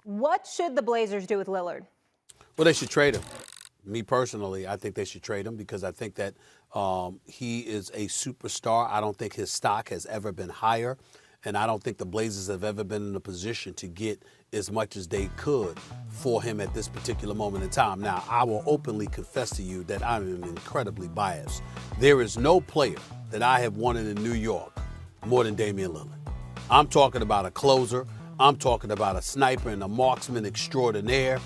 What should the Blazers do with Lillard? Well, they should trade him. Me personally, I think they should trade him because I think that he is a superstar. I don't think his stock has ever been higher, and I don't think the Blazers have ever been in a position to get as much as they could for him at this particular moment in time. Now, I will openly confess to you that I am incredibly biased. There is no player that I have wanted in New York more than Damian Lillard. I'm talking about a closer. I'm talking about a sniper and a marksman extraordinaire.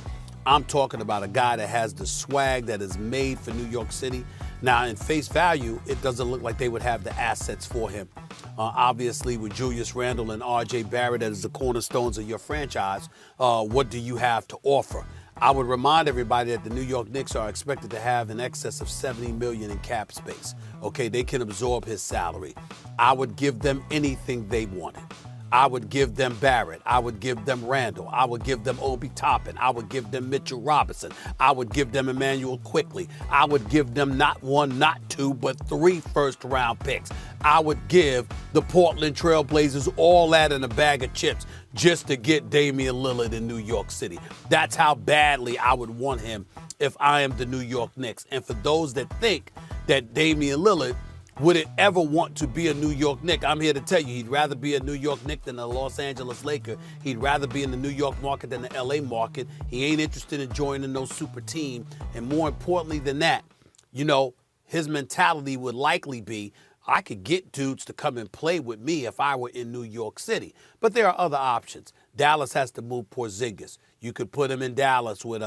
I'm talking about a guy that has the swag that is made for New York City. Now, in face value, it doesn't look like they would have the assets for him. Obviously, with Julius Randle and R.J. Barrett as the cornerstones of your franchise, what do you have to offer? I would remind everybody that the New York Knicks are expected to have in excess of $70 million in cap space. Okay, they can absorb his salary. I would give them anything they wanted. I would give them Barrett. I would give them Randall. I would give them Obi Toppin. I would give them Mitchell Robinson. I would give them Emmanuel Quickley. I would give them not one, not two, but 3 first-round picks. I would give the Portland Trail Blazers all that in a bag of chips just to get Damian Lillard in New York City. That's how badly I would want him if I am the New York Knicks. And for those that think that Damian Lillard wouldn't ever want to be a New York Knick, I'm here to tell you, he'd rather be a New York Knick than a Los Angeles Laker. He'd rather be in the New York market than the LA market. He ain't interested in joining no super team. And more importantly than that, you know, his mentality would likely be, I could get dudes to come and play with me if I were in New York City. But there are other options. Dallas has to move Porzingis. You could put him in Dallas with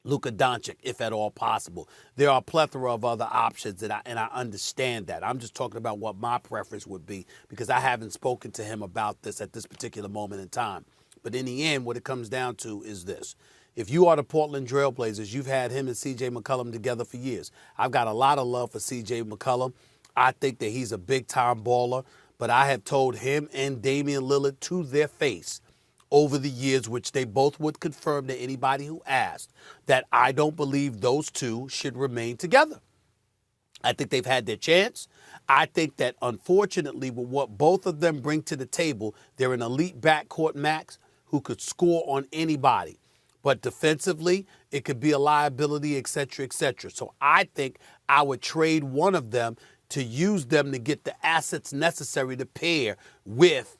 Luka Doncic, if at all possible. There are a plethora of other options, and I understand that. I'm just talking about what my preference would be because I haven't spoken to him about this at this particular moment in time. But in the end, what it comes down to is this. If you are the Portland Trail Blazers, you've had him and C.J. McCollum together for years. I've got a lot of love for C.J. McCollum. I think that he's a big-time baller, but I have told him and Damian Lillard to their face over the years, which they both would confirm to anybody who asked, that I don't believe those two should remain together. I think they've had their chance. I think that, unfortunately, with what both of them bring to the table, they're an elite backcourt max who could score on anybody. But defensively, it could be a liability, et cetera, et cetera. So I think I would trade one of them to use them to get the assets necessary to pair with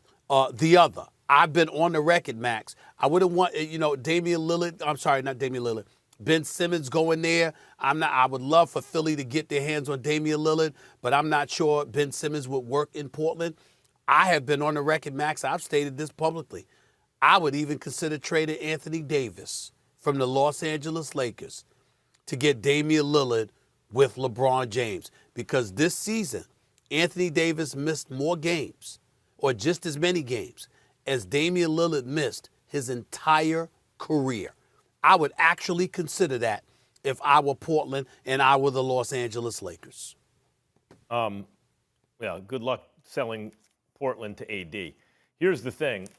the other. I've been on the record, Max. I wouldn't want, you know, Damian Lillard. I'm sorry, not Damian Lillard. Ben Simmons going there. I would love for Philly to get their hands on Damian Lillard, but I'm not sure Ben Simmons would work in Portland. I have been on the record, Max. I've stated this publicly. I would even consider trading Anthony Davis from the Los Angeles Lakers to get Damian Lillard with LeBron James, because this season, Anthony Davis missed more games, or just as many games, as Damian Lillard missed his entire career. I would actually consider that if I were Portland and I were the Los Angeles Lakers. Yeah, good luck selling Portland to AD. Here's the thing.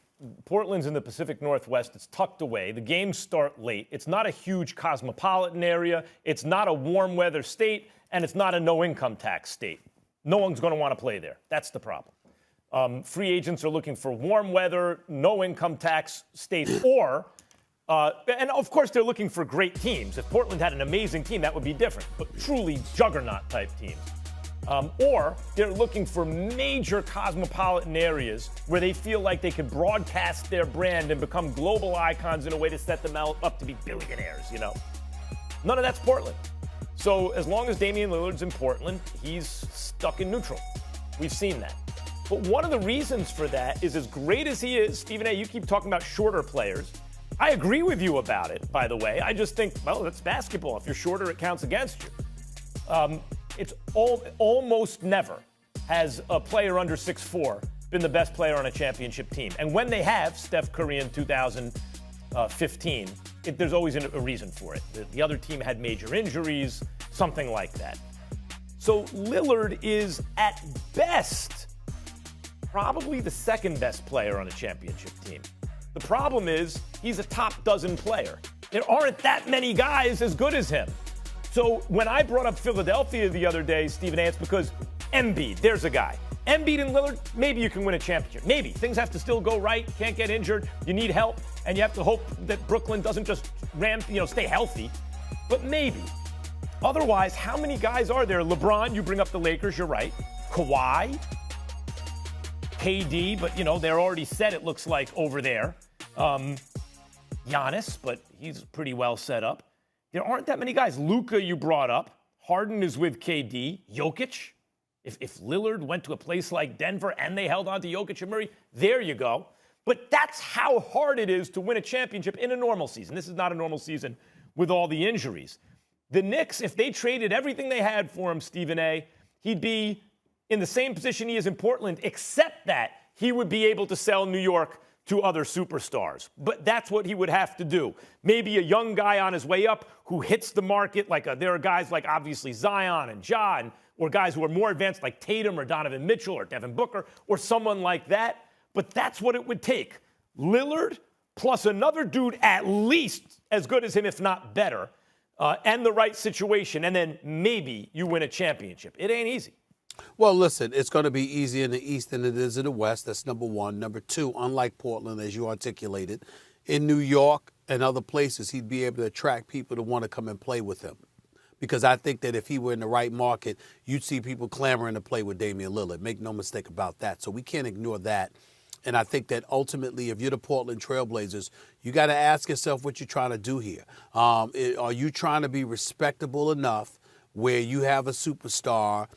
Portland's in the Pacific Northwest. It's tucked away. The games start late. It's not a huge cosmopolitan area. It's not a warm weather state, and it's not a no-income tax state. No one's going to want to play there. That's the problem. Free agents are looking for warm weather, no income tax states, or, and of course they're looking for great teams. If Portland had an amazing team, that would be different, but truly juggernaut type teams. Or they're looking for major cosmopolitan areas where they feel like they could broadcast their brand and become global icons in a way to set them up to be billionaires, you know. None of that's Portland. So as long as Damian Lillard's in Portland, he's stuck in neutral. We've seen that. But one of the reasons for that is, as great as he is, Stephen A., you keep talking about shorter players. I agree with you about it, by the way. I just think, well, that's basketball. If you're shorter, it counts against you. It's almost never has a player under 6'4" been the best player on a championship team. And when they have, Steph Curry in 2015, there's always a reason for it. The other team had major injuries, something like that. So Lillard is, at best, probably the second best player on a championship team. The problem is he's a top dozen player. There aren't that many guys as good as him. So when I brought up Philadelphia the other day, Stephen A., it's because Embiid, there's a guy. Embiid and Lillard, maybe you can win a championship. Maybe. Things have to still go right. Can't get injured. You need help. And you have to hope that Brooklyn doesn't just stay healthy. But maybe. Otherwise, how many guys are there? LeBron, you bring up the Lakers, you're right. Kawhi, KD, but, they're already set, it looks like, over there. Giannis, but he's pretty well set up. There aren't that many guys. Luka, you brought up. Harden is with KD. Jokic. If Lillard went to a place like Denver and they held on to Jokic and Murray, there you go. But that's how hard it is to win a championship in a normal season. This is not a normal season with all the injuries. The Knicks, if they traded everything they had for him, Stephen A., he'd be in the same position he is in Portland, except that he would be able to sell New York to other superstars. But that's what he would have to do. Maybe a young guy on his way up who hits the market, there are guys like obviously Zion and Ja, or guys who are more advanced like Tatum or Donovan Mitchell or Devin Booker or someone like that. But that's what it would take. Lillard plus another dude at least as good as him, if not better, and the right situation, and then maybe you win a championship. It ain't easy. Well, listen, it's going to be easier in the East than it is in the West. That's number one. Number two, unlike Portland, as you articulated, in New York and other places, he'd be able to attract people to want to come and play with him. Because I think that if he were in the right market, you'd see people clamoring to play with Damian Lillard. Make no mistake about that. So we can't ignore that. And I think that ultimately, if you're the Portland Trailblazers, you got to ask yourself what you're trying to do here. Are you trying to be respectable enough where you have a superstar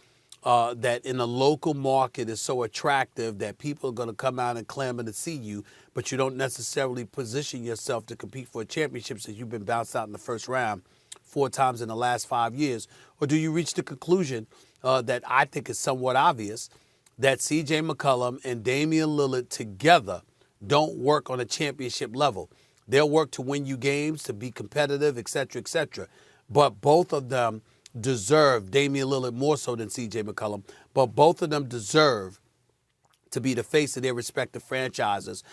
that in a local market is so attractive that people are going to come out and clamor to see you, but you don't necessarily position yourself to compete for a championship since you've been bounced out in the first round 4 times in the last 5 years? Or do you reach the conclusion that I think is somewhat obvious, that C.J. McCollum and Damian Lillard together don't work on a championship level? They'll work to win you games, to be competitive, et cetera, but both of them deserve, Damian Lillard more so than C.J. McCollum, but both of them deserve to be the face of their respective franchises.